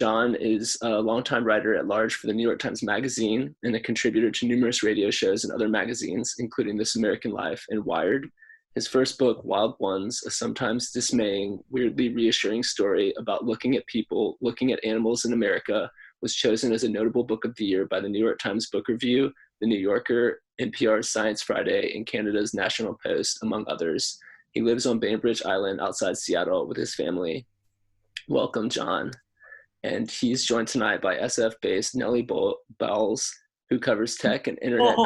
Jon is a longtime writer at large for the New York Times Magazine and a contributor to numerous radio shows and other magazines, including This American Life and Wired. His first book, Wild Ones, a sometimes dismaying, weirdly reassuring story about looking at people, looking at animals in America, was chosen as a notable book of the year by the New York Times Book Review, The New Yorker, NPR's Science Friday, and Canada's National Post, among others. He lives on Bainbridge Island outside Seattle with his family. Welcome, Jon. And he's joined tonight by SF-based Nellie Bowles, who covers tech and internet.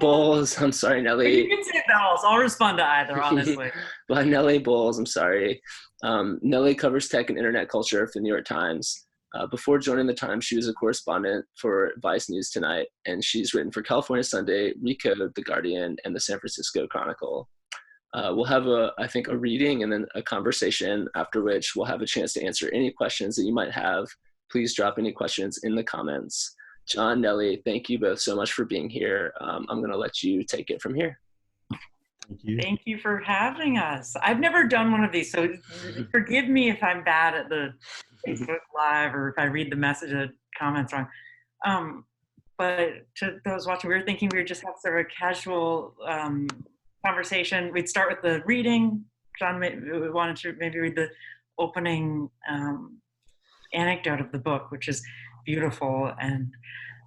Bowles, I'm sorry, Nellie. You can say Bowles. I'll respond to either, honestly. By Nellie Bowles, I'm sorry. Nellie covers tech and internet culture for the New York Times. Before joining the Times, she was a correspondent for Vice News Tonight, and she's written for California Sunday, Recode, The Guardian, and the San Francisco Chronicle. We'll have, I think, a reading and then a conversation, after which we'll have a chance to answer any questions that you might have. Please drop any questions in the comments. Jon, Nellie, thank you both so much for being here. I'm going to let you take it from here. Thank you. Thank you for having us. I've never done one of these, so forgive me if I'm bad at the Facebook Live or if I read the message or comments wrong. But to those watching, we were thinking we would just have sort of a casual conversation. We'd start with the reading. Jon wanted to maybe read the opening anecdote of the book, which is beautiful, and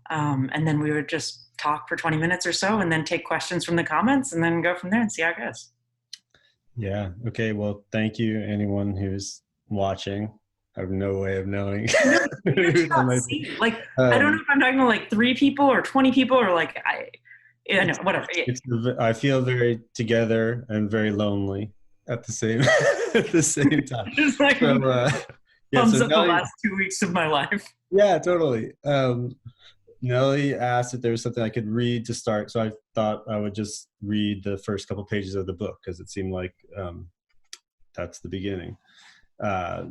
then we would just talk for 20 minutes or so and then take questions from the comments and then go from there and see how it goes. Yeah, okay, well, thank you anyone who's watching. I have no way of knowing. I don't know if I'm talking to like 3 people or 20 people or like whatever. I feel very together and very lonely at the same time. Just like thumbs up the last 2 weeks of my life. Yeah, totally. Nellie asked if there was something I could read to start, so I thought I would just read the first couple pages of the book because it seemed like that's the beginning.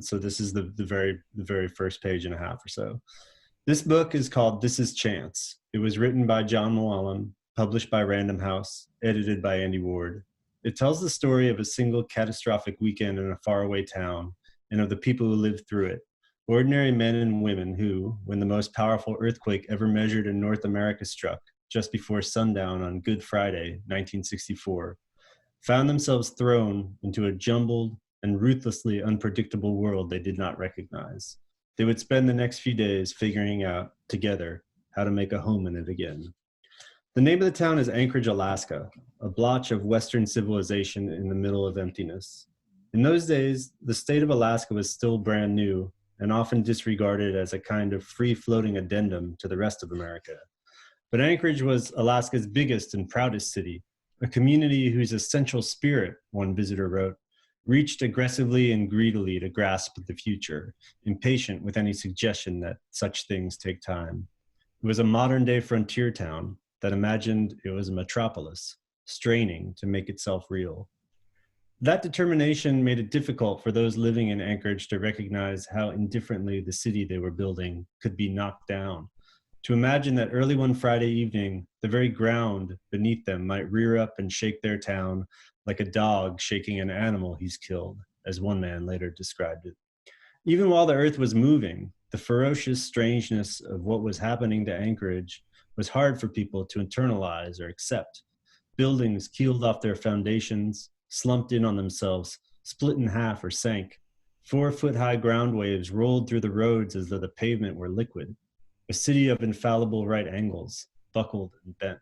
So this is the very first page and a half or so. This book is called This Is Chance. It was written by Jon Mooallem, published by Random House, edited by Andy Ward. It tells the story of a single catastrophic weekend in a faraway town and of the people who lived through it. Ordinary men and women who, when the most powerful earthquake ever measured in North America struck, just before sundown on Good Friday, 1964, found themselves thrown into a jumbled and ruthlessly unpredictable world they did not recognize. They would spend the next few days figuring out, together, how to make a home in it again. The name of the town is Anchorage, Alaska, a blotch of Western civilization in the middle of emptiness. In those days, the state of Alaska was still brand new and often disregarded as a kind of free-floating addendum to the rest of America. But Anchorage was Alaska's biggest and proudest city, a community whose essential spirit, one visitor wrote, reached aggressively and greedily to grasp the future, impatient with any suggestion that such things take time. It was a modern-day frontier town that imagined it was a metropolis, straining to make itself real. That determination made it difficult for those living in Anchorage to recognize how indifferently the city they were building could be knocked down, to imagine that early one Friday evening, the very ground beneath them might rear up and shake their town like a dog shaking an animal he's killed, as one man later described it. Even while the earth was moving, the ferocious strangeness of what was happening to Anchorage was hard for people to internalize or accept. Buildings keeled off their foundations, slumped in on themselves, split in half or sank. 4-foot-high ground waves rolled through the roads as though the pavement were liquid. A city of infallible right angles, buckled and bent.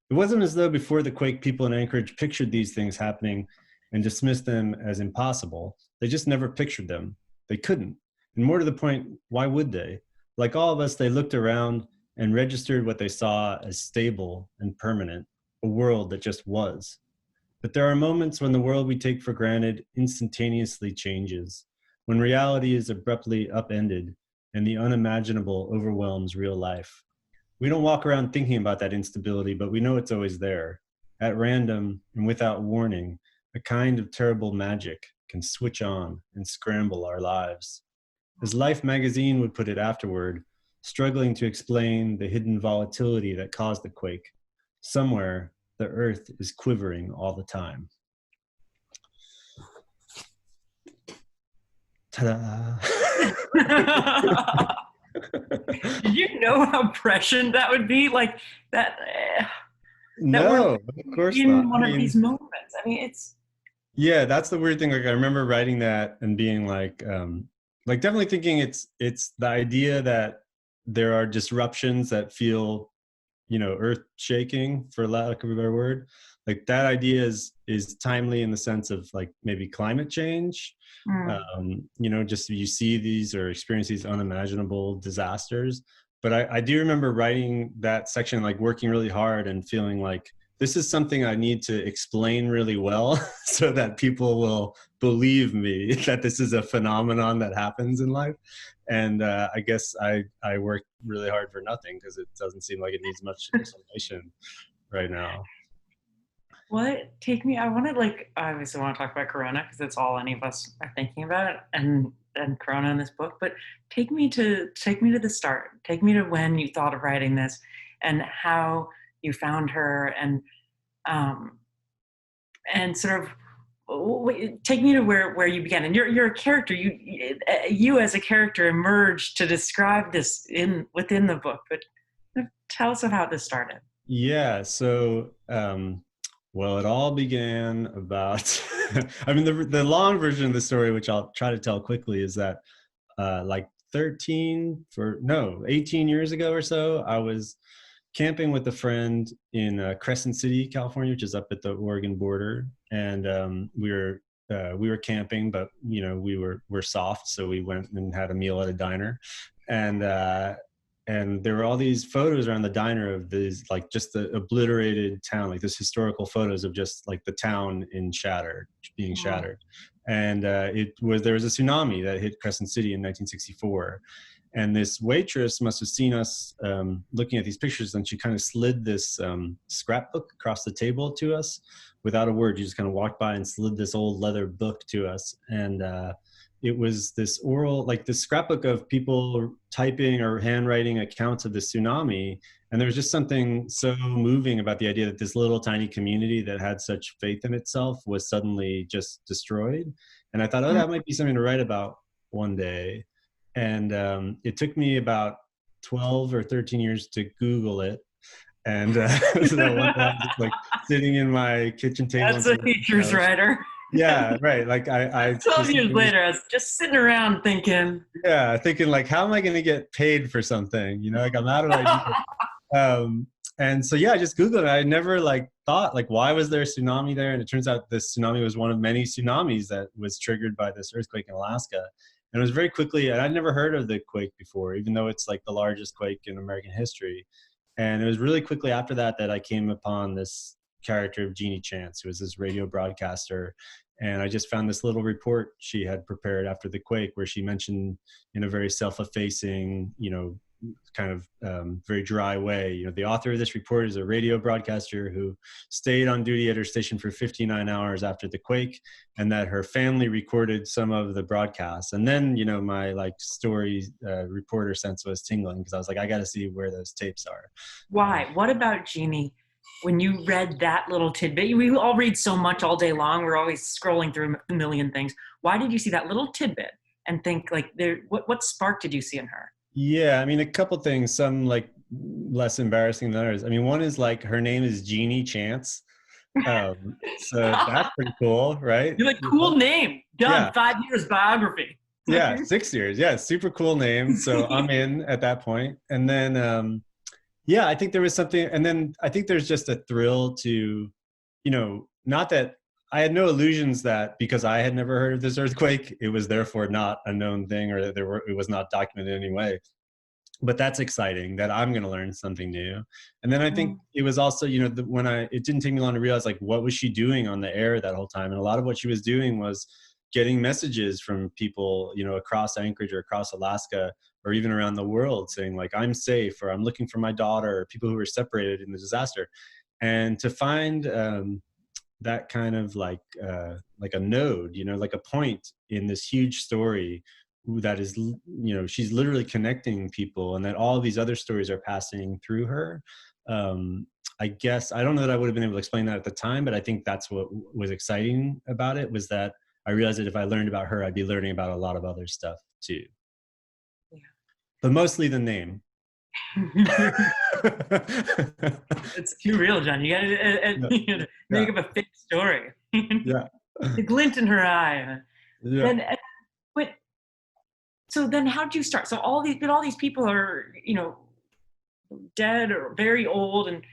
It wasn't as though before the quake people in Anchorage pictured these things happening and dismissed them as impossible. They just never pictured them. They couldn't. And more to the point, why would they? Like all of us, they looked around and registered what they saw as stable and permanent, a world that just was. But there are moments when the world we take for granted instantaneously changes, when reality is abruptly upended and the unimaginable overwhelms real life. We don't walk around thinking about that instability, but we know it's always there. At random and without warning, a kind of terrible magic can switch on and scramble our lives. As Life magazine would put it afterward, struggling to explain the hidden volatility that caused the quake, somewhere the earth is quivering all the time. Ta-da. Did you know how prescient that would be? Like that. No, of course in not. one of these moments. I mean, it's. Yeah, that's the weird thing. Like I remember writing that and being like definitely thinking it's the idea that there are disruptions that feel, earth shaking, for lack of a better word. Like that idea is timely in the sense of like maybe climate change. Just you see these or experience these unimaginable disasters. But I do remember writing that section, like working really hard and feeling like this is something I need to explain really well so that people will believe me that this is a phenomenon that happens in life. And I guess I work really hard for nothing because it doesn't seem like it needs much explanation right now. I obviously want to talk about Corona because that's all any of us are thinking about, and Corona in this book. But take me to the start. Take me to when you thought of writing this, and how you found her, and sort of take me to where you began. And you're a character. You as a character emerged to describe this within the book. But tell us how this started. Yeah. So. Well, it all began about, I mean, the long version of the story, which I'll try to tell quickly, is that 18 years ago or so, I was camping with a friend in Crescent City, California, which is up at the Oregon border. And we were camping, but, we're soft. So we went and had a meal at a diner. And there were all these photos around the diner of these, like, just the obliterated town, like this historical photos of just like the town being shattered. And there was a tsunami that hit Crescent City in 1964. And this waitress must have seen us looking at these pictures, and she kind of slid this scrapbook across the table to us without a word. She just kind of walked by and slid this old leather book to us. And it was this this scrapbook of people typing or handwriting accounts of the tsunami. And there was just something so moving about the idea that this little tiny community that had such faith in itself was suddenly just destroyed. And I thought, that might be something to write about one day. And it took me about 12 or 13 years to Google it. And so one day I'm just like sitting in my kitchen table. That's a features writer. Yeah, right. Like I 12 years later, I was just sitting around thinking. Yeah, thinking like, how am I going to get paid for something? Like I'm out of ideas. And so I just Googled it. I never thought why was there a tsunami there? And it turns out this tsunami was one of many tsunamis that was triggered by this earthquake in Alaska. And it was very quickly, and I'd never heard of the quake before, even though it's like the largest quake in American history. And it was really quickly after that I came upon this character of Jeannie Chance, who was this radio broadcaster. And I just found this little report she had prepared after the quake, where she mentioned in a very self-effacing, kind of very dry way, the author of this report is a radio broadcaster who stayed on duty at her station for 59 hours after the quake, and that her family recorded some of the broadcasts. And then, my story reporter sense was tingling, because I was like, I got to see where those tapes are. Why? What about Jeannie? When you read that little tidbit, we all read so much all day long. We're always scrolling through a million things. Why did you see that little tidbit and think what spark did you see in her? Yeah, I mean, a couple things, some less embarrassing than others. I mean, one is her name is Jeannie Chance. So that's pretty cool, right? You're cool name. Done. Yeah. 5 years biography. Yeah, 6 years. Yeah, super cool name. So I'm in at that point. And then, I think there was something, and then I think there's just a thrill to, not that I had no illusions that because I had never heard of this earthquake, it was therefore not a known thing, or that it was not documented in any way. But that's exciting that I'm going to learn something new. And then I think it was also, it didn't take me long to realize what was she doing on the air that whole time? And a lot of what she was doing was getting messages from people, across Anchorage or across Alaska, or even around the world, saying I'm safe, or I'm looking for my daughter, or people who were separated in the disaster. And to find that kind of like a node, like a point in this huge story that is, she's literally connecting people, and that all of these other stories are passing through her. I guess, I don't know that I would have been able to explain that at the time, but I think that's what was exciting about it, was that I realized that if I learned about her, I'd be learning about a lot of other stuff too. Yeah. But mostly the name. It's too real, John. You gotta make up a fake story. Yeah. The glint in her eye. Yeah. Then, but so then, how'd you start? So all these people are, dead or very old, and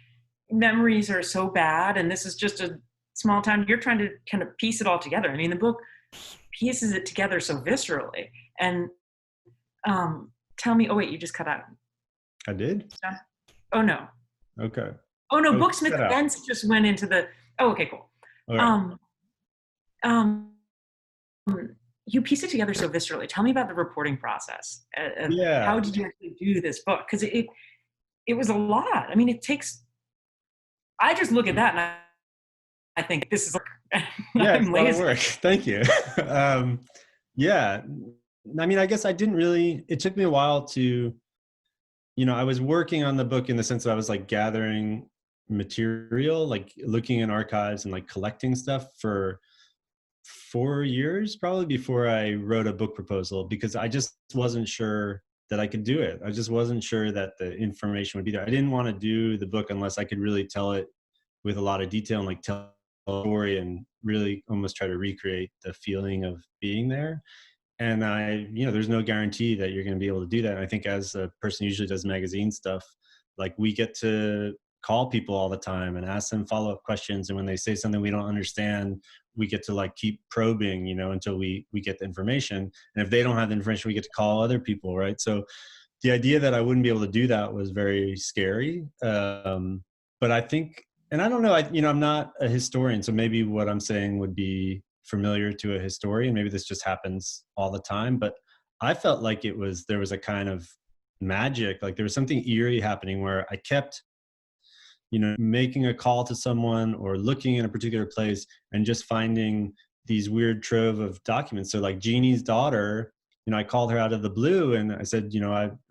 memories are so bad. And this is just a small town. You're trying to kind of piece it all together. I mean, the book pieces it together so viscerally. And tell me. Oh wait, you just cut out. I did? Oh no. Okay. Oh no, Booksmith events just went into the. Oh, okay, cool. Right. You piece it together so viscerally. Tell me about the reporting process. Yeah. How did you actually do this book? Because it was a lot. I mean, it takes. I just look at that and I think this is. Yeah, it's a lot of work. Thank you. Yeah. I mean, I guess I didn't really. It took me a while to. I was working on the book in the sense that I was like gathering material, like looking in archives and like collecting stuff for 4 years, probably, before I wrote a book proposal, because I just wasn't sure that I could do it. I just wasn't sure that the information would be there. I didn't want to do the book unless I could really tell it with a lot of detail and like tell a story and really almost try to recreate the feeling of being there. And there's no guarantee that you're going to be able to do that. And I think as a person who usually does magazine stuff, like we get to call people all the time and ask them follow-up questions. And when they say something we don't understand, we get to like keep probing, until we get the information. And if they don't have the information, we get to call other people, right? So the idea that I wouldn't be able to do that was very scary. But I think, and I don't know, I'm not a historian, so maybe what I'm saying would be familiar to a historian. Maybe this just happens all the time, but I felt like there was a kind of magic, like there was something eerie happening where I kept, making a call to someone or looking in a particular place and just finding these weird trove of documents. So like Jeannie's daughter, I called her out of the blue and I said,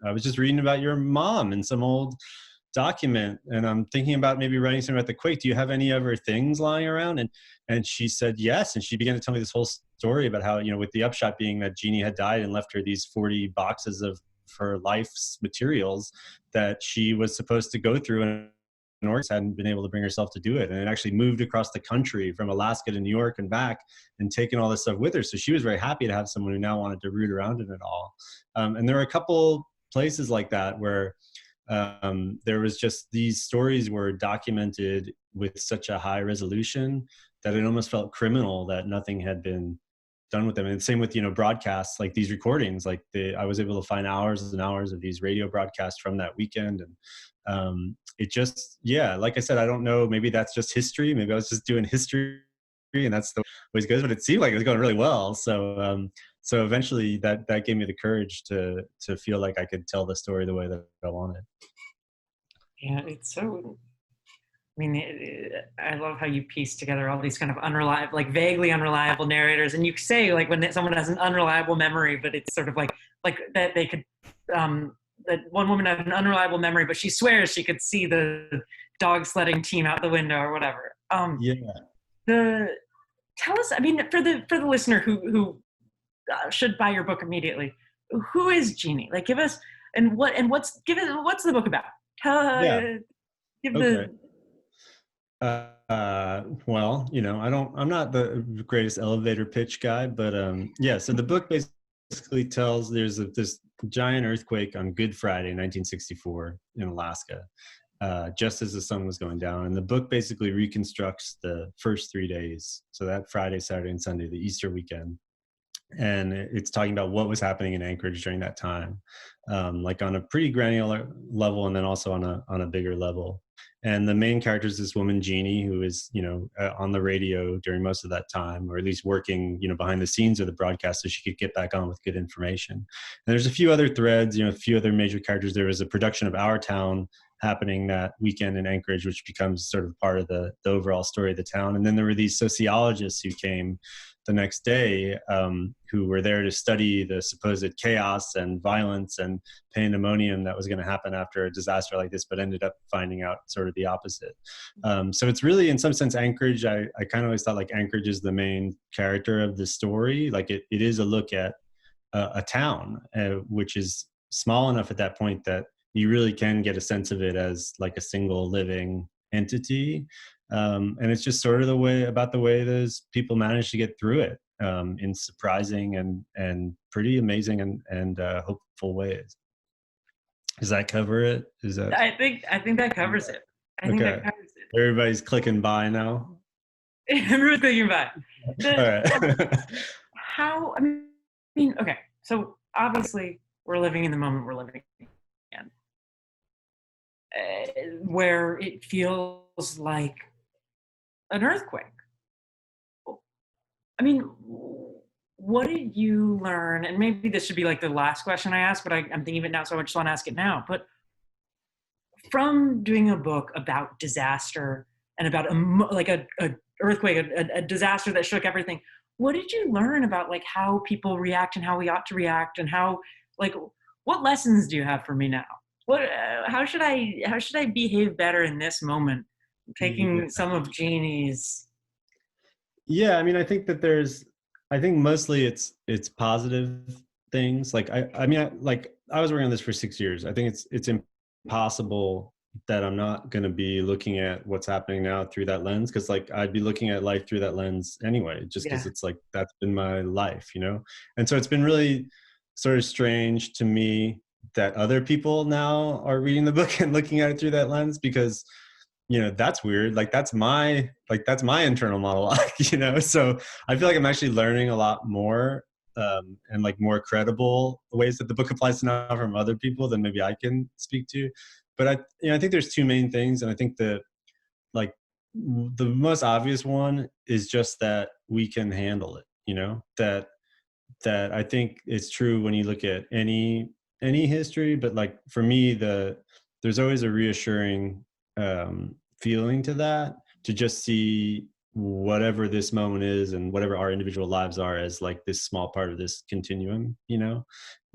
I was just reading about your mom in some old document and I'm thinking about maybe writing something about the quake. Do you have any other things lying around? And she said yes. And she began to tell me this whole story about how, with the upshot being that Jeannie had died and left her these 40 boxes of her life's materials that she was supposed to go through, and hadn't been able to bring herself to do it. And it actually moved across the country from Alaska to New York and back and taken all this stuff with her. So she was very happy to have someone who now wanted to root around in it all. And there were a couple places like that where there was just, these stories were documented with such a high resolution that it almost felt criminal that nothing had been done with them. And same with, broadcasts, like these recordings, like I was able to find hours and hours of these radio broadcasts from that weekend. And it just, like I said, I don't know, maybe that's just history. Maybe I was just doing history and that's the way it goes, but it seemed like it was going really well. So eventually that gave me the courage to feel like I could tell the story the way that I wanted. Yeah, it's so, I love how you piece together all these kind of unreliable, like vaguely unreliable narrators. And you say like when someone has an unreliable memory, but it's sort of like that they could, that one woman had an unreliable memory, but she swears she could see the dog sledding team out the window or whatever. Tell us, for the listener who should buy your book immediately, who is Jeannie? Like, give us, what's the book about? Well, I'm not the greatest elevator pitch guy, but so the book basically tells there's this giant earthquake on Good Friday, 1964 in Alaska, just as the sun was going down. And the book basically reconstructs the first 3 days. So that Friday, Saturday, and Sunday, the Easter weekend. And it's talking about what was happening in Anchorage during that time, like on a pretty granular level, and then also on a bigger level. And the main character is this woman, Jeannie, who is, on the radio during most of that time, or at least working, behind the scenes of the broadcast so she could get back on with good information. And there's a few other threads, a few other major characters. There was a production of Our Town happening that weekend in Anchorage, which becomes sort of part of the overall story of the town. And then there were these sociologists who came the next day, who were there to study the supposed chaos and violence and pandemonium that was going to happen after a disaster like this, but ended up finding out sort of the opposite. So it's really, in some sense, Anchorage. I kind of always thought like Anchorage is the main character of the story. Like it is a look at a town, which is small enough at that point that you really can get a sense of it as like a single living entity. And it's just sort of the way those people manage to get through it in surprising and pretty amazing and hopeful ways. Does that cover it? Is that? I think that covers it. I think that covers it. Everybody's clicking buy now. Everyone's clicking buy. All right. I mean, okay. So obviously, we're living in the moment we're living in, where it feels like an earthquake. I mean, what did you learn? And maybe this should be like the last question I ask, but I'm thinking of it now, so I just want to ask it now. But from doing a book about disaster and about a earthquake, a disaster that shook everything, what did you learn about like how people react and how we ought to react, and how, like, what lessons do you have for me now? How should I behave better in this moment? Taking some of Jeannie's. Yeah, I mean, I think mostly it's positive things. Like I was working on this for 6 years. I think it's impossible that I'm not going to be looking at what's happening now through that lens, because like I'd be looking at life through that lens anyway, just because it's like that's been my life, you know. And so it's been really sort of strange to me that other people now are reading the book and looking at it through that lens, because you know, that's weird. Like that's my internal monologue, you know? So I feel like I'm actually learning a lot more and like more credible ways that the book applies to now from other people than maybe I can speak to. But I think there's two main things. And I think that like the most obvious one is just that we can handle it, you know, that I think it's true when you look at any history, but like for me, there's always a reassuring feeling to that, to just see whatever this moment is and whatever our individual lives are as like this small part of this continuum, you know.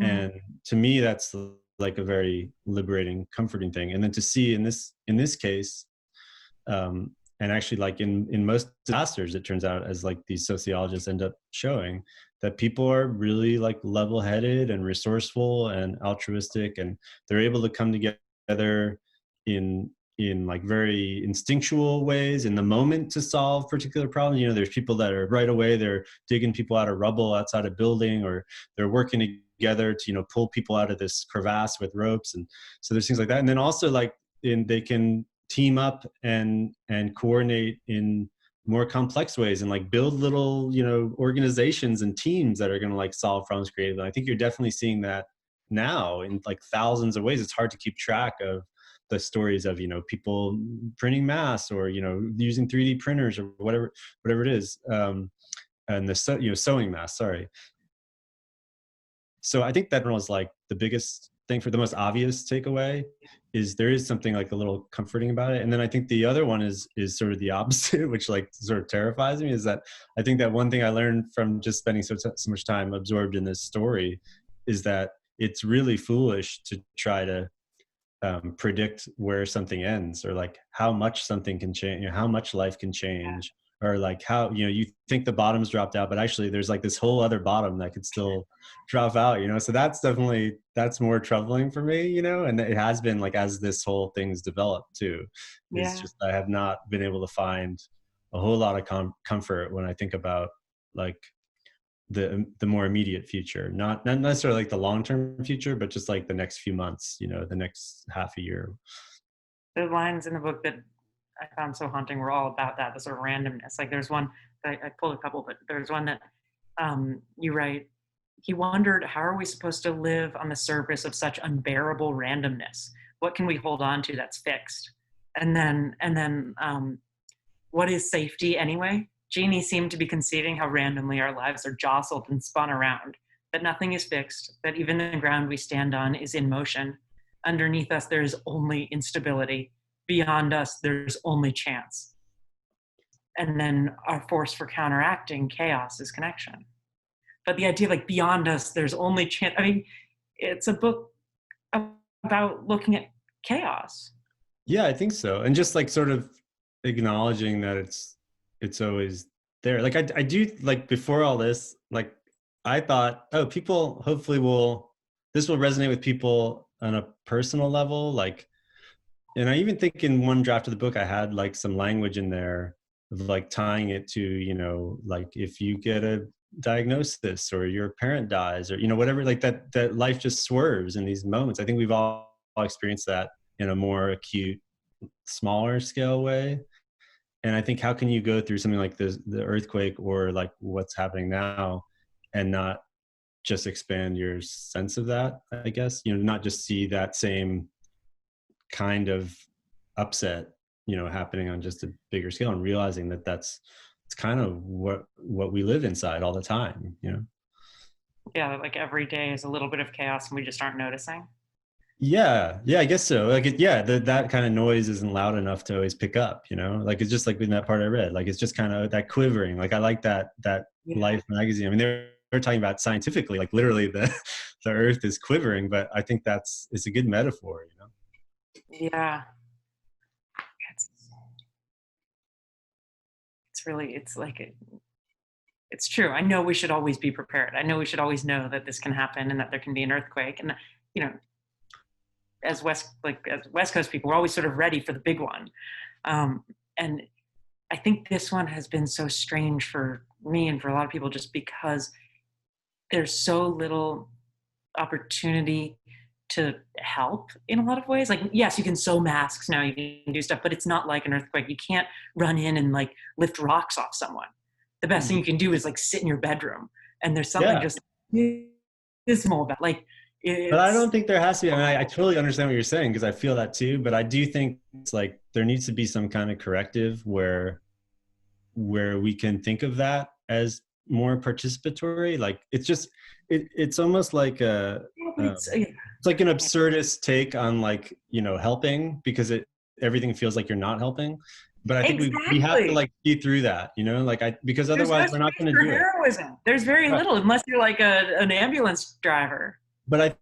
Mm-hmm. And to me that's like a very liberating, comforting thing. And then to see in this case and actually like in most disasters, it turns out, as like these sociologists end up showing, that people are really like level-headed and resourceful and altruistic, and they're able to come together in like very instinctual ways in the moment to solve particular problems. You know, there's people that are right away, they're digging people out of rubble outside a building, or they're working together to, you know, pull people out of this crevasse with ropes. And so there's things like that. And then also like they can team up and coordinate in more complex ways and like build little, you know, organizations and teams that are going to like solve problems creatively. I think you're definitely seeing that now in like thousands of ways. It's hard to keep track of the stories of, you know, people printing masks, or, you know, using 3D printers, or whatever it is. And the, you know, sewing masks, sorry. So I think that was like the biggest thing. For the most obvious takeaway is there is something like a little comforting about it. And then I think the other one is sort of the opposite, which like sort of terrifies me, is that I think that one thing I learned from just spending so much time absorbed in this story is that it's really foolish to try to predict where something ends, or like how much something can change, you know, how much life can change, or like how, you know, you think the bottom's dropped out, but actually there's like this whole other bottom that could still drop out, you know. So that's more troubling for me, you know, and it has been like as this whole thing's developed too. It's just I have not been able to find a whole lot of comfort when I think about like the more immediate future, not necessarily like the long-term future, but just like the next few months, you know, the next half a year. The lines in the book that I found so haunting were all about that, the sort of randomness. Like there's one, I pulled a couple, but there's one that you write, he wondered, how are we supposed to live on the surface of such unbearable randomness? What can we hold on to that's fixed? And then what is safety anyway? Jeannie seemed to be conceding how randomly our lives are jostled and spun around, that nothing is fixed, that even the ground we stand on is in motion. Underneath us, there is only instability. Beyond us, there's only chance. And then our force for counteracting chaos is connection. but the idea of like beyond us, there's only chance. I mean, it's a book about looking at chaos. Yeah, I think so. And just like sort of acknowledging that it's always there. Like I do, like before all this, like I thought, oh, people hopefully this will resonate with people on a personal level. Like, and I even think in one draft of the book, I had like some language in there of like tying it to, you know, like if you get a diagnosis or your parent dies or, you know, whatever, like that life just swerves in these moments. I think we've all experienced that in a more acute, smaller scale way. And I think how can you go through something like this, the earthquake or like what's happening now, and not just expand your sense of that, I guess, you know, not just see that same kind of upset, you know, happening on just a bigger scale, and realizing that it's kind of what we live inside all the time, you know? Yeah, like every day is a little bit of chaos and we just aren't noticing. Yeah, I guess so. Like, that kind of noise isn't loud enough to always pick up, you know? Like, it's just like in that part I read, like, it's just kind of that quivering. Like, I like that Life magazine. I mean, they're talking about scientifically, like literally the earth is quivering, but I think it's a good metaphor, you know? Yeah. It's really, it's true. I know we should always be prepared. I know we should always know that this can happen and that there can be an earthquake. And, you know, as West Coast people, we're always sort of ready for the big one. And I think this one has been so strange for me and for a lot of people just because there's so little opportunity to help in a lot of ways. Like, yes, you can sew masks now, you can do stuff, but it's not like an earthquake. You can't run in and like lift rocks off someone. The best thing you can do is like sit in your bedroom, and there's something just dismal about like. But I don't think there has to be. I mean, I totally understand what you're saying because I feel that too. But I do think it's like there needs to be some kind of corrective where we can think of that as more participatory. Like it's almost like it's like an absurdist take on like, you know, helping because everything feels like you're not helping. But I think we have to like see through that, you know, like because otherwise we're not going to do heroism. It. There's very little unless you're like an ambulance driver. But I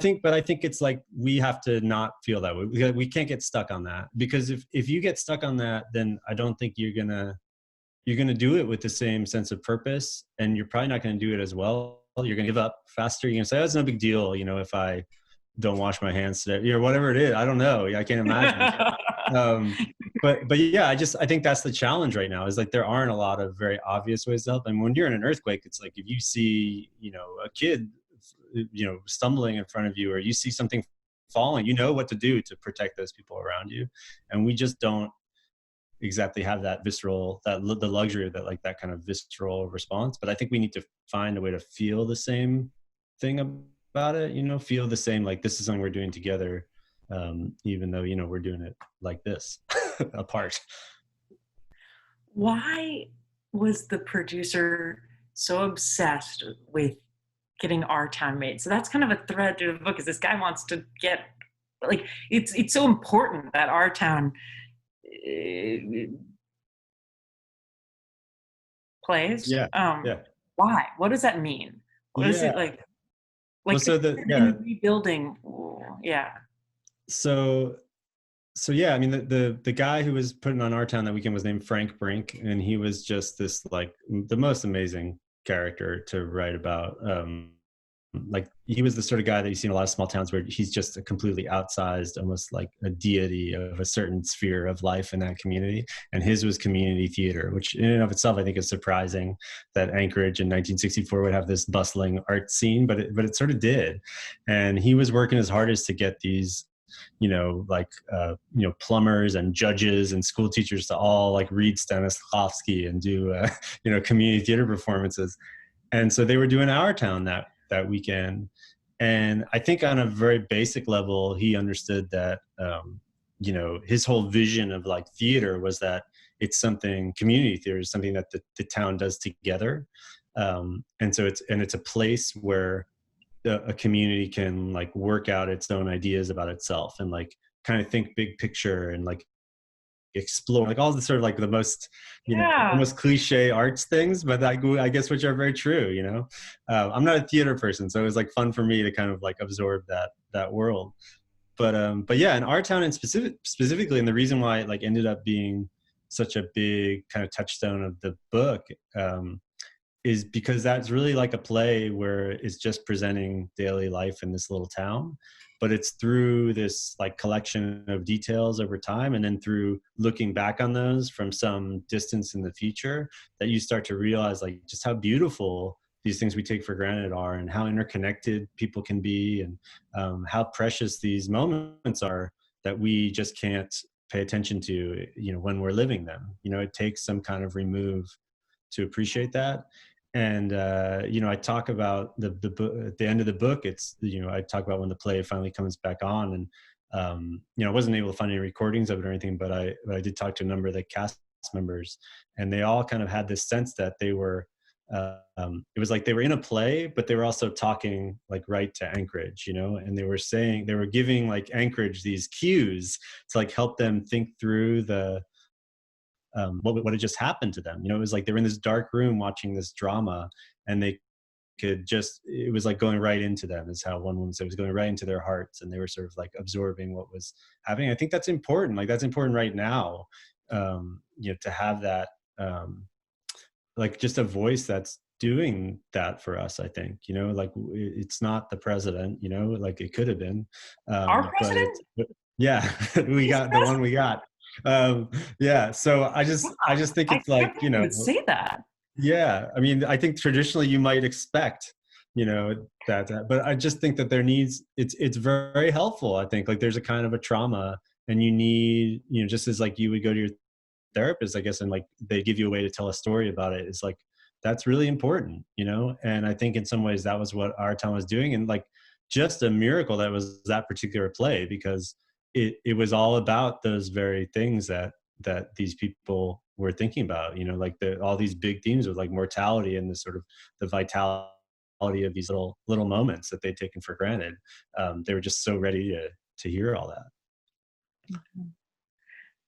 think it's like we have to not feel that way. We can't get stuck on that because if you get stuck on that, then I don't think you're gonna do it with the same sense of purpose, and you're probably not gonna do it as well. You're gonna give up faster. You're gonna say, "Oh, it's no big deal," you know, if I don't wash my hands today, or whatever it is. I don't know. I can't imagine. But yeah, I think that's the challenge right now. Is like there aren't a lot of very obvious ways to help. And when you're in an earthquake, it's like if you see, you know, a kid, you know, stumbling in front of you, or you see something falling, you know what to do to protect those people around you. And we just don't exactly have that visceral, the luxury of that, like that kind of visceral response. But I think we need to find a way to feel the same thing about it, you know, feel the same, like this is something we're doing together, even though, you know, we're doing it like this apart. Why was the producer so obsessed with getting Our Town made? So that's kind of a thread through the book, is this guy wants to get, like, it's so important that Our Town plays. Yeah. Why? What does that mean? What is it like? Like, well, so rebuilding. Yeah. So yeah, I mean, the guy who was putting on Our Town that weekend was named Frank Brink, and he was just this like the most amazing character to write about. Like he was the sort of guy that you see in a lot of small towns where he's just a completely outsized, almost like a deity of a certain sphere of life in that community. And his was community theater, which in and of itself, I think is surprising that Anchorage in 1964 would have this bustling art scene, but it sort of did. And he was working his hardest to get these, you know, like, you know, plumbers and judges and school teachers to all like read Stanislavski and do, you know, community theater performances. And so they were doing Our Town that weekend. And I think on a very basic level, he understood that, you know, his whole vision of like theater was that it's something, community theater is something that the town does together. And so it's a place where a community can like work out its own ideas about itself and like kind of think big picture and like explore, like all the sort of like the most, Yeah. almost cliche arts things, but I guess which are very true, I'm not a theater person, so it was like fun for me to kind of like absorb that world. But yeah, in our town and specifically, and the reason why it like ended up being such a big kind of touchstone of the book, is because that's really like a play where it's just presenting daily life in this little town, but it's through this like collection of details over time, and then through looking back on those from some distance in the future, that you start to realize like just how beautiful these things we take for granted are, and how interconnected people can be, and how precious these moments are that we just can't pay attention to, when we're living them. It takes some kind of remove to appreciate that. And I talk about the book at the end of the book. It's I talk about when the play finally comes back on, and I wasn't able to find any recordings of it or anything, but I did talk to a number of the cast members, and they all kind of had this sense that they were. It was like they were in a play, but they were also talking like right to Anchorage, and they were giving like Anchorage these cues to like help them think through the. What had just happened to them. It was like they were in this dark room watching this drama, and they could it was like going right into them, is how one woman said. It was going right into their hearts, and they were sort of like absorbing what was happening. I think that's important. Like that's important right now, to have that, like just a voice that's doing that for us. I think, like it's not the president, like it could have been. Our president? Yeah, we got the one we got. Yeah, so I just think it's like, would say that. Yeah, I mean, I think traditionally you might expect, that, but I just think that it's very helpful. I think like there's a kind of a trauma, and you need, just as like you would go to your therapist, I guess, and like they give you a way to tell a story about it. It's like that's really important, and I think in some ways that was what our town was doing, and like just a miracle that was that particular play, because it was all about those very things that these people were thinking about, like all these big themes of like mortality and the sort of the vitality of these little moments that they'd taken for granted. They were just so ready to hear all that.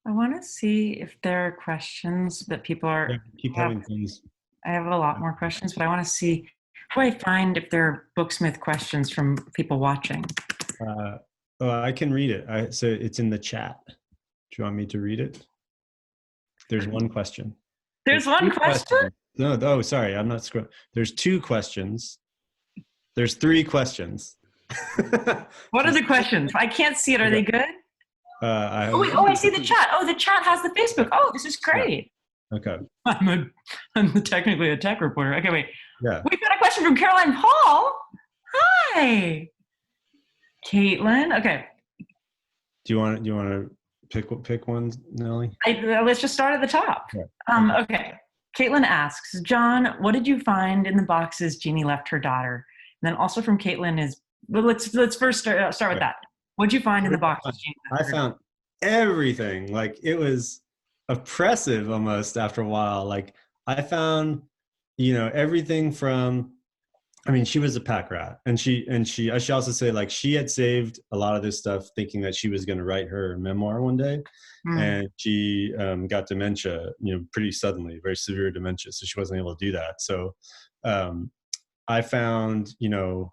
I want to see if there are questions that people are. Yeah, keep having things. I have a lot more questions, but I want to see how I find if there are Booksmith questions from people watching. I can read it. So it's in the chat. Do you want me to read it? There's one question. There's one question? No, oh, sorry. I'm not scrolling. There's 2 questions. There's 3 questions. What are the questions? I can't see it. Are they good? I see the chat. Oh, the chat has the Facebook. Oh, this is great. Yeah. Okay. I'm technically a tech reporter. Okay, wait. Yeah. We've got a question from Caroline Paul. Hi. Caitlin. Okay. Do you want to pick one, Nellie? Let's just start at the top. Yeah. Okay. Caitlin asks, John, what did you find in the boxes Jeannie left her daughter? And then also from Caitlin is, let's first start with that. What'd you find in the boxes Jeannie left her daughter? I found everything. Like it was oppressive almost after a while. Like I found, everything from. I mean, she was a pack rat, and I should also say, like, she had saved a lot of this stuff thinking that she was going to write her memoir one day, and she got dementia, pretty suddenly, very severe dementia, so she wasn't able to do that. So I found, an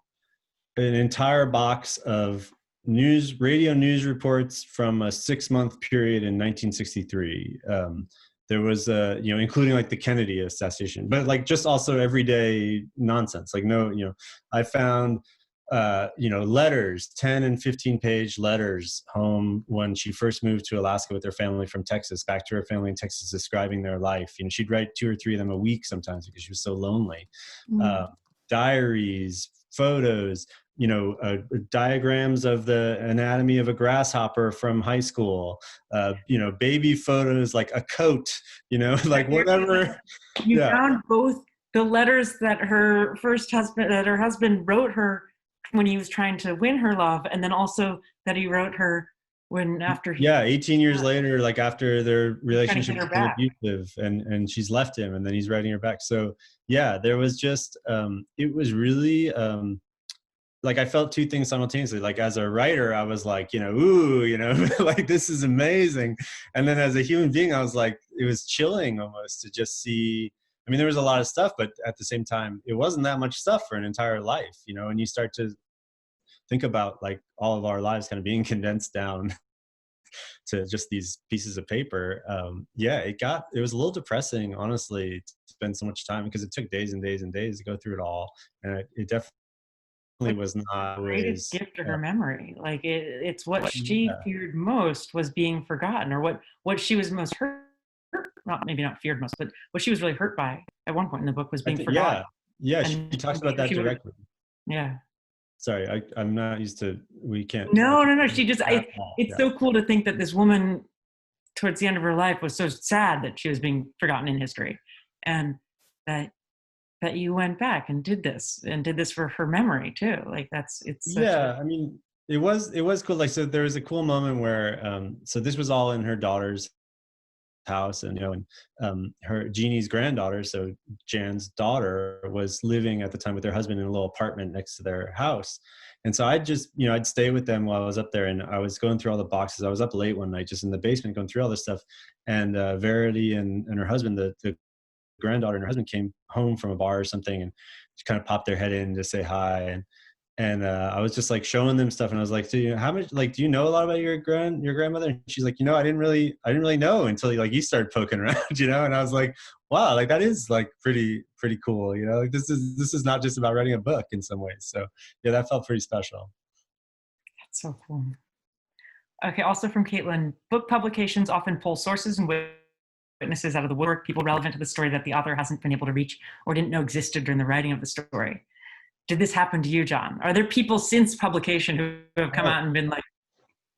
entire box of radio news reports from a 6-month period in 1963. There was, including like the Kennedy assassination, but like just also everyday nonsense. Like I found, letters, 10 and 15-page letters home when she first moved to Alaska with her family from Texas, back to her family in Texas, describing their life. She'd write 2 or 3 of them a week sometimes because she was so lonely. Diaries, photos, diagrams of the anatomy of a grasshopper from high school, baby photos, like a coat, like whatever. You found both the letters that her husband wrote her when he was trying to win her love, and then also that he wrote her after 18 years later, like after their relationship became abusive, and she's left him, and then he's writing her back. So yeah, there was just it was really like I felt two things simultaneously. Like as a writer, I was like, ooh, like this is amazing. And then as a human being, I was like, it was chilling almost to just see. I mean, there was a lot of stuff, but at the same time, it wasn't that much stuff for an entire life, and you start to think about like all of our lives kind of being condensed down to just these pieces of paper. Yeah, it was a little depressing, honestly, to spend so much time, because it took days and days and days to go through it all. And it definitely was not the greatest always gift to her memory. Like it's what she feared most was being forgotten, or what she was most hurt, maybe not feared most, but what she was really hurt by at one point in the book was being forgotten. Yeah, she talks about that directly. Yeah. Sorry, I'm not used to, we can't. No. She just, it's so cool to think that this woman towards the end of her life was so sad that she was being forgotten in history, and that you went back and did this for her memory too. Like I mean, it was cool. Like, so there was a cool moment where, so this was all in her daughter's house, and her Jeannie's granddaughter, so Jan's daughter, was living at the time with her husband in a little apartment next to their house. And so I'd just, I'd stay with them while I was up there, and I was going through all the boxes. I was up late one night just in the basement going through all this stuff, and Verity and her husband, the granddaughter and her husband, came home from a bar or something, and just kind of popped their head in to say hi. And I was just like showing them stuff, and I was like, so, how much, like, do you know a lot about your grandmother? And she's like, I didn't really know until you started poking around, And I was like, wow, like that is like pretty cool, like this is not just about writing a book in some ways. So yeah, that felt pretty special. That's so cool. Okay, also from Caitlin, book publications often pull sources and witnesses out of the woodwork, people relevant to the story that the author hasn't been able to reach or didn't know existed during the writing of the story. Did this happen to you, Jon? Are there people since publication who have come out and been like,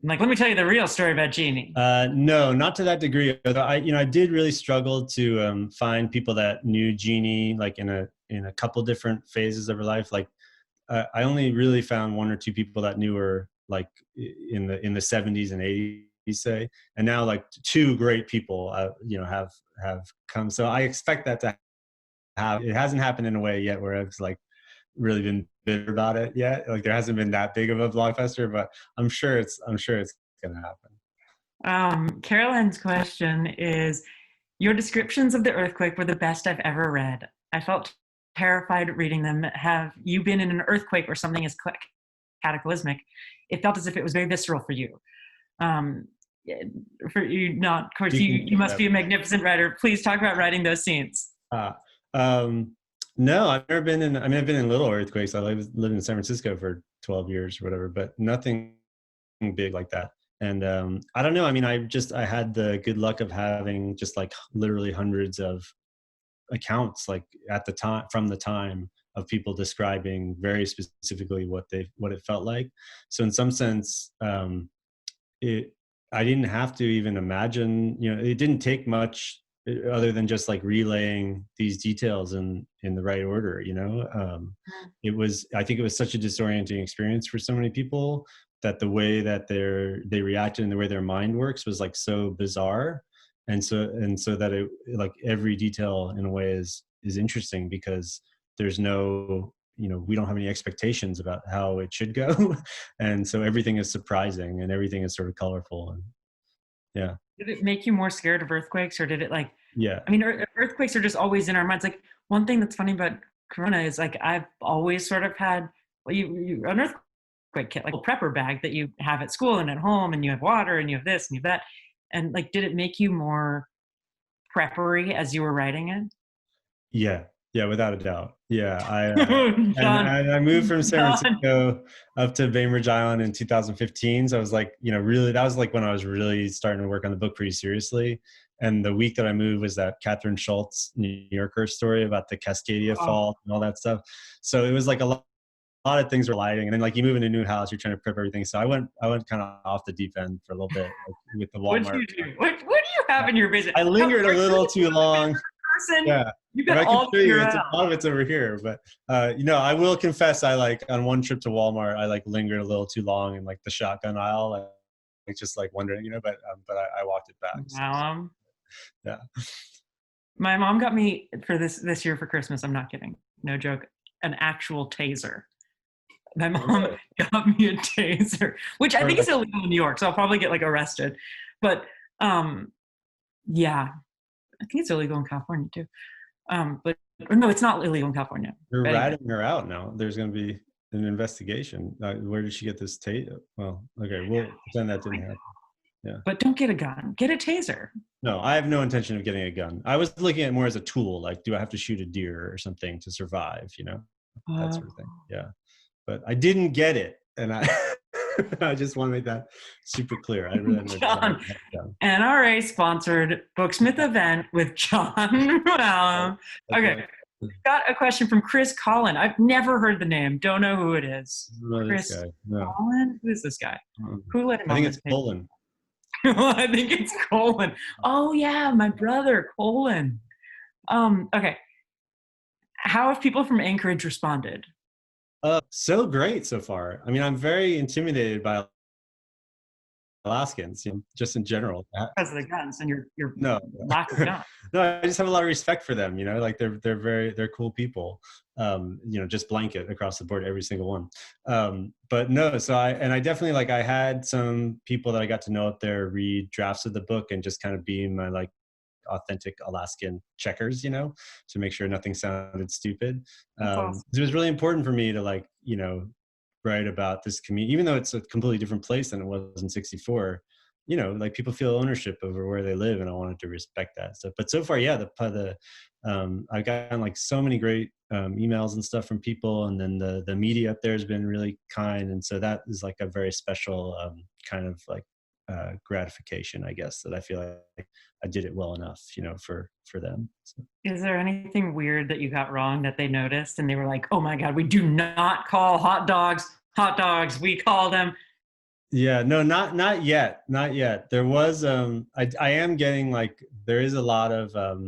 let me tell you the real story about Jeannie? No, not to that degree. Although I did really struggle to find people that knew Jeannie, like in a couple different phases of her life. Like I only really found one or two people that knew her, like in the 70s and 80s, say, and now like two great people, have come. So I expect that to happen. It hasn't happened in a way yet where I've like really been bitter about it yet. Like there hasn't been that big of a blockbuster, but I'm sure it's gonna happen. Caroline's question is, your descriptions of the earthquake were the best I've ever read. I felt terrified reading them. Have you been in an earthquake or something as cataclysmic? It felt as if it was very visceral for you. For you, not, of course, you must be a magnificent writer. Please talk about writing those scenes. No, I've never been in, I've been in little earthquakes. I lived in San Francisco for 12 years or whatever, but nothing big like that. And I don't know. I had the good luck of having just like literally hundreds of accounts, like at the time, from the time, of people describing very specifically what it felt like. So in some sense, I didn't have to even imagine, it didn't take much other than just like relaying these details in the right order. I think it was such a disorienting experience for so many people, that the way that they reacted and the way their mind works was like so bizarre. And so that it, like every detail in a way is interesting, because there's no, we don't have any expectations about how it should go. And so everything is surprising and everything is sort of colorful. And yeah. Did it make you more scared of earthquakes, or did it like, yeah. Earthquakes are just always in our minds. Like one thing that's funny about Corona is like, I've always sort of had, you an earthquake kit, like a prepper bag that you have at school and at home, and you have water and you have this and you have that. And like, did it make you more preppery as you were writing it? Yeah, without a doubt. Yeah, I moved from San Francisco up to Bainbridge Island in 2015. So I was like, really, that was like when I was really starting to work on the book pretty seriously. And the week that I moved was that Catherine Schultz New Yorker story about the Cascadia fault and all that stuff. So it was like a lot of things were lighting, and then like you move in a new house, you're trying to prep everything. So I went kind of off the deep end for a little bit, like, with the Walmart. What do you do? What do you have in your business? I lingered a little too long. Yeah. You got all a lot of it's over here, but I will confess, I like on one trip to Walmart, I like lingered a little too long in like the shotgun aisle, like just like wondering, but I walked it back. So. Yeah. My mom got me for this year for Christmas. I'm not kidding, no joke, an actual taser. My mom got me a taser, which I think is illegal in New York, so I'll probably get like arrested. But yeah, I think it's illegal in California too. But no, it's not illegal in California. You're But anyway. ratting her out now. There's going to be an investigation. Where did she get this taser? Well, okay, we'll pretend that didn't happen. Yeah. But don't get a gun. Get a taser. No, I have no intention of getting a gun. I was looking at it more as a tool. Like, do I have to shoot a deer or something to survive? You know, that sort of thing. Yeah. But I didn't get it, and I I just want to make that super clear. I really Jon, NRA sponsored Booksmith event with Jon Mooallem. Okay, got a question from Chris Collin. I've never heard the name. Don't know who it is. Chris Collin? Who is this guy? Who let him? I think it's Colin. I think it's Colin. Oh yeah, my brother Colin. Okay. How have people from Anchorage responded? So great so far. I mean, I'm very intimidated by Alaskans, you know, just in general. Because of the guns and your no lack of guns. No, I just have a lot of respect for them. You know, like they're cool people. You know, just blanket across the board, every single one. But no, so I definitely, like, I had some people that I got to know up there read drafts of the book and just kind of be my like authentic Alaskan checkers, you know, to make sure nothing sounded stupid. Awesome. It was really important for me to, like, you know, write about this community, even though it's a completely different place than it was in '64. You know, like, people feel ownership over where they live, and I wanted to respect that stuff. But so far, yeah, I've gotten like so many great emails and stuff from people, and then the media up there has been really kind, and so that is like a very special kind of like gratification, I guess, that I feel like I did it well enough, you know, for them. So. Is there anything weird that you got wrong that they noticed and they were like, oh my God, we do not call hot dogs, we call them? Yeah, no, not yet. There was, I am getting, like, there is a lot of,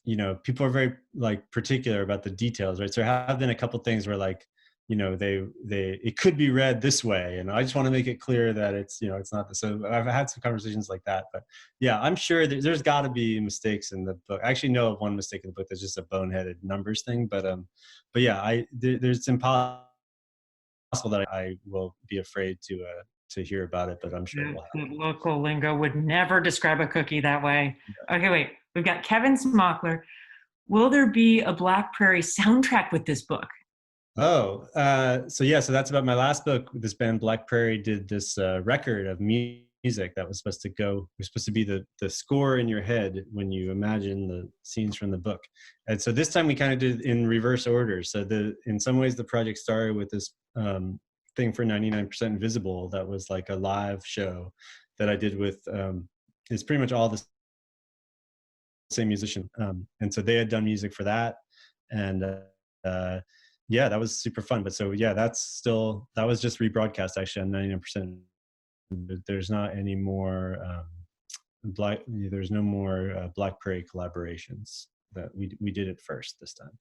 you know, people are very like particular about the details, right? So there have been a couple things where, like, you know, it could be read this way, and I just want to make it clear that it's, you know, it's not. So I've had some conversations like that, but yeah, I'm sure there's got to be mistakes in the book. I actually know of one mistake in the book that's just a boneheaded numbers thing, but yeah, there's impossible that I will be afraid to hear about it, but I'm sure we'll have. Local lingo would never describe a cookie that way. Okay, wait, we've got Kevin Smockler. Will there be a Black Prairie soundtrack with this book? Oh, so that's about my last book. This band Black Prairie did this record of music that was supposed to be the score in your head when you imagine the scenes from the book. And so this time we kind of did in reverse order. So in some ways the project started with this thing for 99% Invisible that was like a live show that I did with it's pretty much all the same musician. And so they had done music for that, and yeah, that was super fun. But so yeah, that was just rebroadcast actually on 99%. There's not any more there's no more Black Prairie collaborations. That we did it first this time.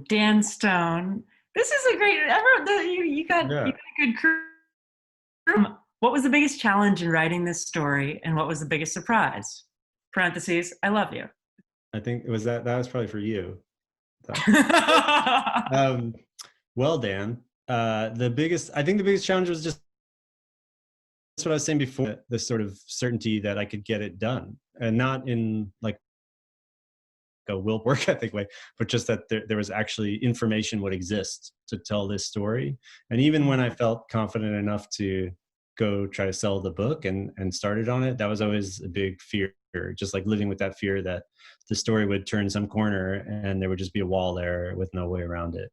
Dan Stone, this is a great. You got a good crew. What was the biggest challenge in writing this story, and what was the biggest surprise? Parentheses, I love you. I think it was that was probably for you. Well, Dan, the biggest challenge was just what I was saying before, the sort of certainty that I could get it done, and not in like a will work ethic way, but just that there was actually information would exist to tell this story. And even when I felt confident enough to go try to sell the book and started on it, that was always a big fear, just like living with that fear that the story would turn some corner and there would just be a wall there with no way around it.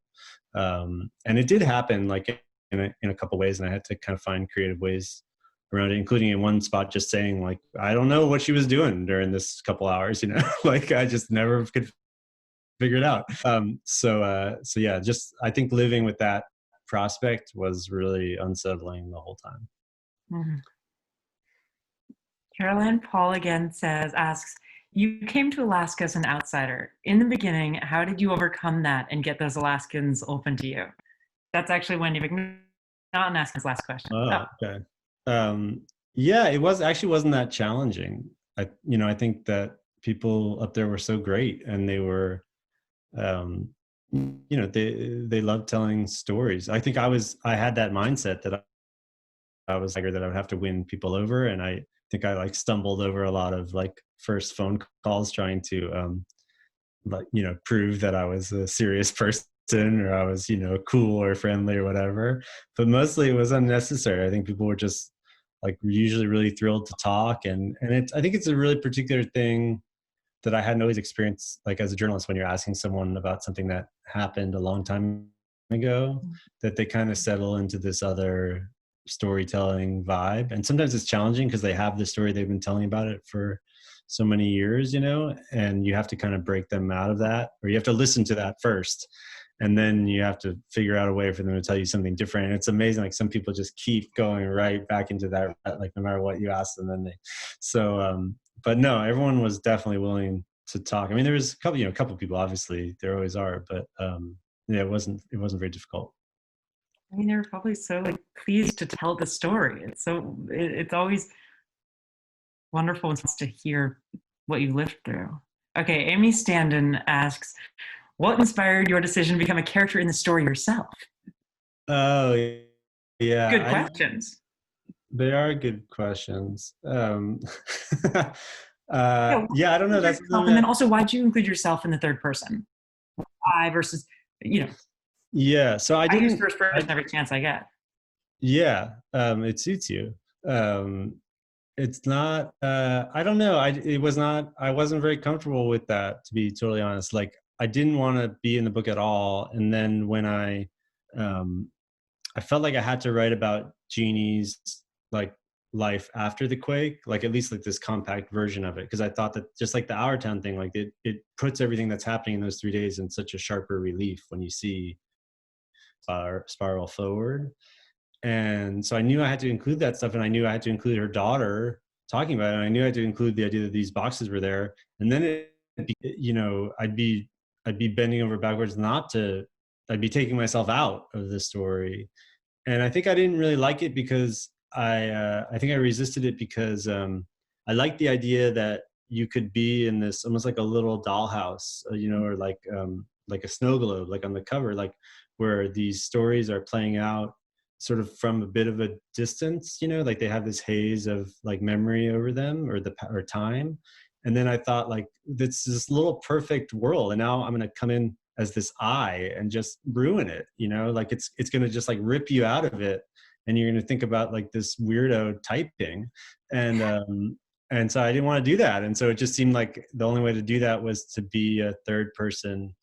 And it did happen like in a couple ways, and I had to kind of find creative ways around it, including in one spot just saying like, I don't know what she was doing during this couple hours, you know, like I just never could figure it out. So yeah, just I think living with that prospect was really unsettling the whole time. Mm-hmm. Caroline Paul again asks, you came to Alaska as an outsider. In the beginning, how did you overcome that and get those Alaskans open to you? That's actually Wendy McNaughton asking his last question. Oh, okay. Yeah, it wasn't that challenging. I think that people up there were so great, and they were, they love telling stories. I think I had that mindset that I was like that I would have to win people over, and I think I like stumbled over a lot of like first phone calls trying to like prove that I was a serious person, or I was cool or friendly or whatever. But mostly it was unnecessary. I think people were just like usually really thrilled to talk, and I think it's a really particular thing that I hadn't always experienced, like as a journalist, when you're asking someone about something that happened a long time ago, that they kind of settle into this other storytelling vibe. And sometimes it's challenging because they have the story, they've been telling about it for so many years, and you have to kind of break them out of that, or you have to listen to that first. And then you have to figure out a way for them to tell you something different. And it's amazing. Like some people just keep going right back into that, like no matter what you ask them, then but no, everyone was definitely willing to talk. I mean, there was a couple people, obviously there always are, but yeah, it wasn't very difficult. I mean, they were probably so like pleased to tell the story. It's always wonderful to hear what you lived through. Okay, Amy Standen asks, what inspired your decision to become a character in the story yourself? Oh, yeah. Good questions. They are good questions. Yeah, I don't know. That's and then also, why'd you include yourself in the third person? I versus, Yeah, so I use first person every chance I get. Yeah, it suits you. It's not. I don't know. I wasn't very comfortable with that, to be totally honest. Like, I didn't want to be in the book at all. And then when I felt like I had to write about Jeannie's like life after the quake, like at least like this compact version of it, because I thought that just like the Our Town thing, like it puts everything that's happening in those 3 days in such a sharper relief when you see spiral forward. And so I knew I had to include that stuff, and I knew I had to include her daughter talking about it, and I knew I had to include the idea that these boxes were there. And then I'd be bending over backwards I'd be taking myself out of the story. And I think I didn't really like it because I think I resisted it because I liked the idea that you could be in this almost like a little dollhouse, or like a snow globe, like on the cover, like where these stories are playing out sort of from a bit of a distance, like they have this haze of like memory over them or time. And then I thought, like, this little perfect world, and now I'm going to come in as this I and just ruin it, like it's going to just like rip you out of it, and you're going to think about like this weirdo typing. And so I didn't want to do that. And so it just seemed like the only way to do that was to be a third person,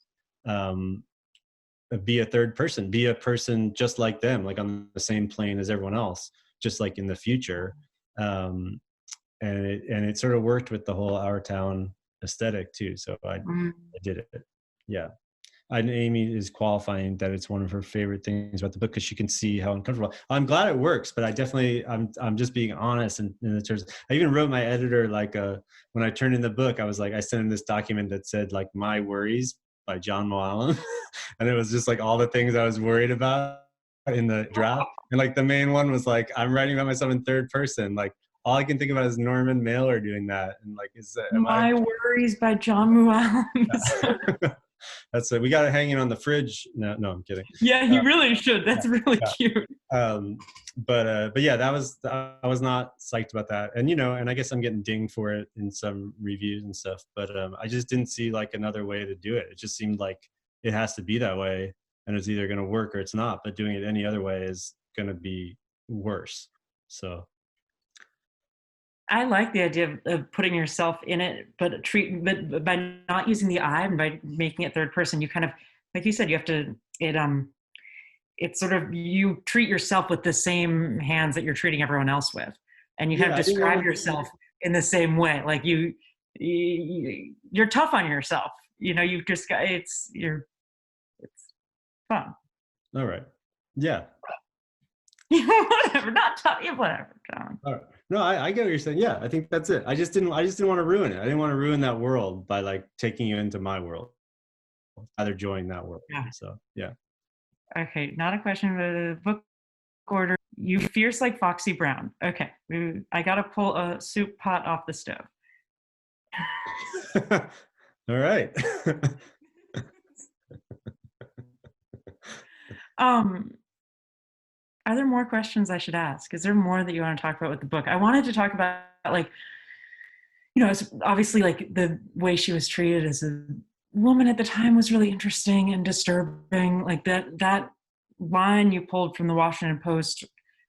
be a person just like them, like on the same plane as everyone else, just like in the future. And it sort of worked with the whole Our Town aesthetic too. So I did it. Yeah. And Amy is qualifying that it's one of her favorite things about the book because she can see how uncomfortable. I'm glad it works, but I'm just being honest. And in the terms, I even wrote my editor when I turned in the book, I was like, I sent him this document that said like My Worries by Jon Mooallem, and it was just like all the things I was worried about in the draft. And like the main one was like, I'm writing about myself in third person. Like all I can think about is Norman Mailer doing that. And like, My Worries by Jon Mooallem. That's it. We got it hanging on the fridge. No, I'm kidding. Yeah, you really should. That's really cute. But yeah, I was not psyched about that. And, and I guess I'm getting dinged for it in some reviews and stuff, but I just didn't see like another way to do it. It just seemed like it has to be that way, and it's either going to work or it's not, but doing it any other way is going to be worse. So I like the idea of putting yourself in it, but by not using the I and by making it third person, you kind of, like you said, you have to, it's sort of, you treat yourself with the same hands that you're treating everyone else with. And you have to describe yourself in the same way. Like you're tough on yourself. You've just got, it's fun. All right. Yeah. Whatever, not tough. Yeah, whatever, John. All right. No, I get what you're saying. Yeah, I think that's it. I just didn't want to ruin it. I didn't want to ruin that world by like taking you into my world. Either join that world. Yeah. So yeah. Okay, not a question, but a book order. You fierce like Foxy Brown. Okay, I gotta pull a soup pot off the stove. All right. Um, are there more questions I should ask? Is there more that you want to talk about with the book? I wanted to talk about, like, it's obviously like the way she was treated as a woman at the time was really interesting and disturbing. Like that line you pulled from the Washington Post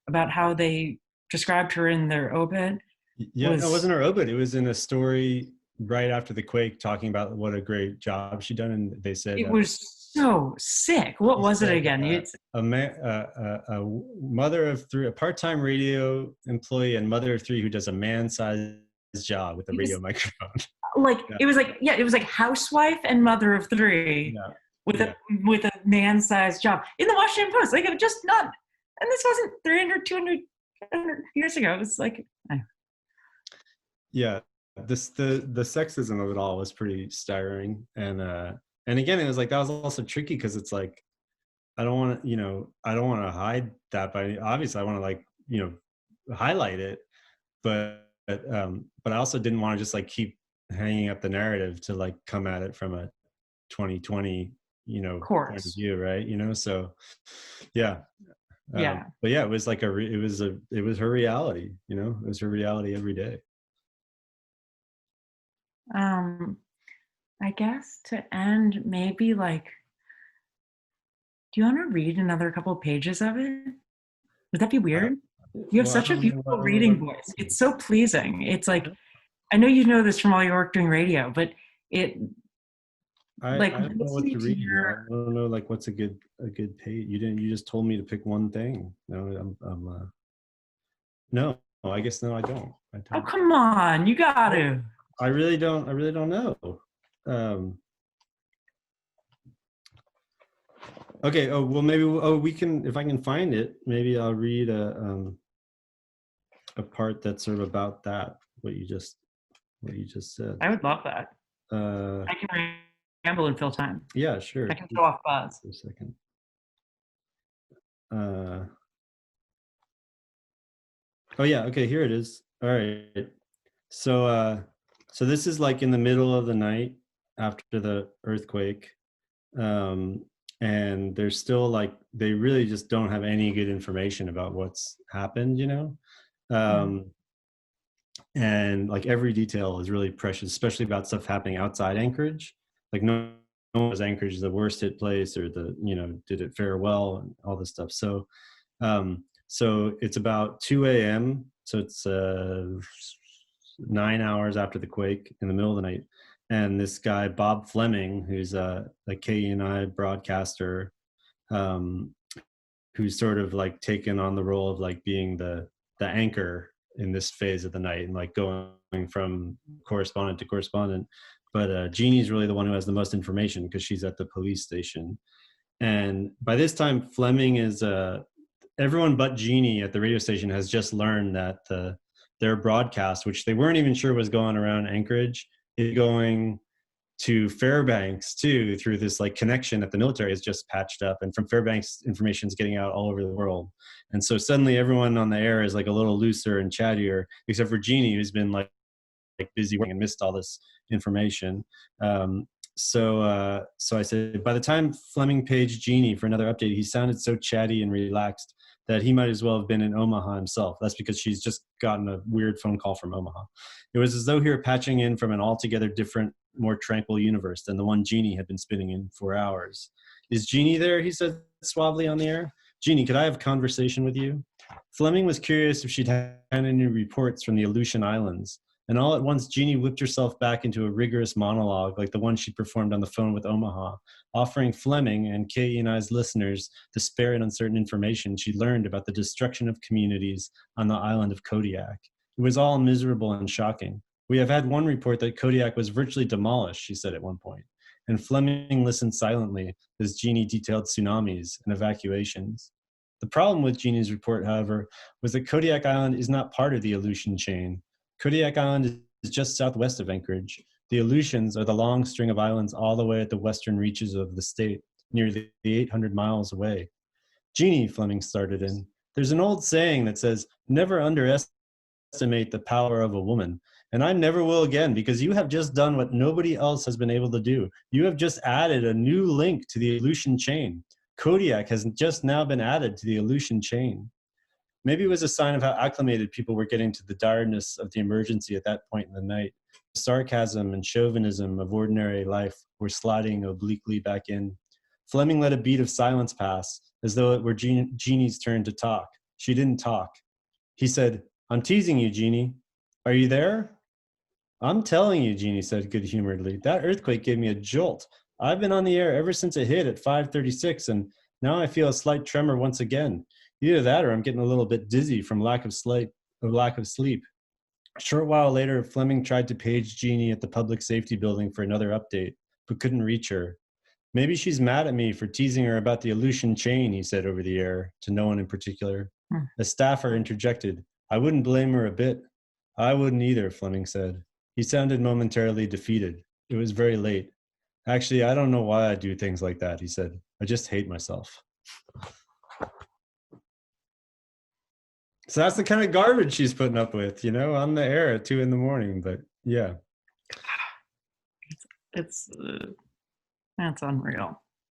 about how they described her in their obit. Yeah, no, it wasn't her obit. It was in a story right after the quake, talking about what a great job she'd done, and they said it was so sick. What was it again? A mother of three, a part-time radio employee, and mother of three who does a man-sized job with a radio microphone. Like it was like housewife and mother of three with a man-sized job in the Washington Post. Like, it was just not, and this wasn't 300, 200 years ago. It was like, yeah, the sexism of it all was pretty staggering, and again, it was like, that was also tricky because it's like, I don't want to hide that, but obviously I want to, like, highlight it, but I also didn't want to just like keep hanging up the narrative to like come at it from a 2020 point of view, right? So yeah. But yeah, it was like it was her reality. It was her reality every day. I guess to end, maybe, like, do you want to read another couple of pages of it? Would that be weird? You have such a beautiful reading voice. It's so pleasing. It's like, I know you know this from all your work doing radio, but I don't know what to read. I don't know, like, what's a good page. You just told me to pick one thing. No, I guess no, I don't. Oh, come on, you got to. I really don't know. Okay. Oh, well, maybe. Oh, we can. If I can find it, maybe I'll read a part that's sort of about that. What you just said. I would love that. I can ramble and fill time. Yeah, sure. I can show off Buzz. For a second. Oh yeah. Okay. Here it is. All right. So this is like in the middle of the night after the earthquake. And there's still, like, they really just don't have any good information about what's happened, and like every detail is really precious, especially about stuff happening outside Anchorage. Like, no one was Anchorage the worst hit place, or did it fare well, and all this stuff. So it's about 2 a.m. So it's 9 hours after the quake, in the middle of the night. And this guy, Bob Fleming, who's a KENI broadcaster, who's sort of like taken on the role of like being the anchor in this phase of the night, and like going from correspondent to correspondent. But Jeannie's really the one who has the most information because she's at the police station. And by this time, Fleming is everyone but Jeannie at the radio station has just learned that their broadcast, which they weren't even sure was going around Anchorage, is going to Fairbanks too, through this like connection that the military has just patched up, and from Fairbanks, information is getting out all over the world. And so suddenly everyone on the air is like a little looser and chattier, except for Jeannie, who's been like busy working and missed all this information. So I said, by the time Fleming paged Jeannie for another update, he sounded so chatty and relaxed that he might as well have been in Omaha himself. That's because she's just gotten a weird phone call from Omaha. It was as though he were patching in from an altogether different, more tranquil universe than the one Jeannie had been spinning in for hours. Is Jeannie there? He said suavely on the air. Jeannie, could I have a conversation with you? Fleming was curious if she'd had any reports from the Aleutian Islands. And all at once, Jeannie whipped herself back into a rigorous monologue like the one she performed on the phone with Omaha, offering Fleming and KENI's listeners the spare and uncertain information she learned about the destruction of communities on the island of Kodiak. It was all miserable and shocking. We have had one report that Kodiak was virtually demolished, she said at one point. And Fleming listened silently as Jeannie detailed tsunamis and evacuations. The problem with Jeannie's report, however, was that Kodiak Island is not part of the Aleutian chain. Kodiak Island is just southwest of Anchorage. The Aleutians are the long string of islands all the way at the western reaches of the state, nearly 800 miles away. Jeannie, Fleming started in, there's an old saying that says, never underestimate the power of a woman. And I never will again, because you have just done what nobody else has been able to do. You have just added a new link to the Aleutian chain. Kodiak has just now been added to the Aleutian chain. Maybe it was a sign of how acclimated people were getting to the direness of the emergency at that point in the night. The sarcasm and chauvinism of ordinary life were sliding obliquely back in. Fleming let a beat of silence pass, as though it were Jeannie's turn to talk. She didn't talk. He said, "I'm teasing you, Jeannie. Are you there?" "I'm telling you," Jeannie said good-humoredly, "that earthquake gave me a jolt. I've been on the air ever since it hit at 5:36, and now I feel a slight tremor once again. Either that or I'm getting a little bit dizzy from lack of sleep. A short while later, Fleming tried to page Jeannie at the public safety building for another update, but couldn't reach her. "Maybe she's mad at me for teasing her about the Aleutian chain," he said over the air, to no one in particular. A staffer interjected, "I wouldn't blame her a bit." "I wouldn't either," Fleming said. He sounded momentarily defeated. It was very late. "Actually, I don't know why I do things like that," he said. "I just hate myself." So that's the kind of garbage she's putting up with, on the air at 2 a.m. But yeah. It's that's unreal.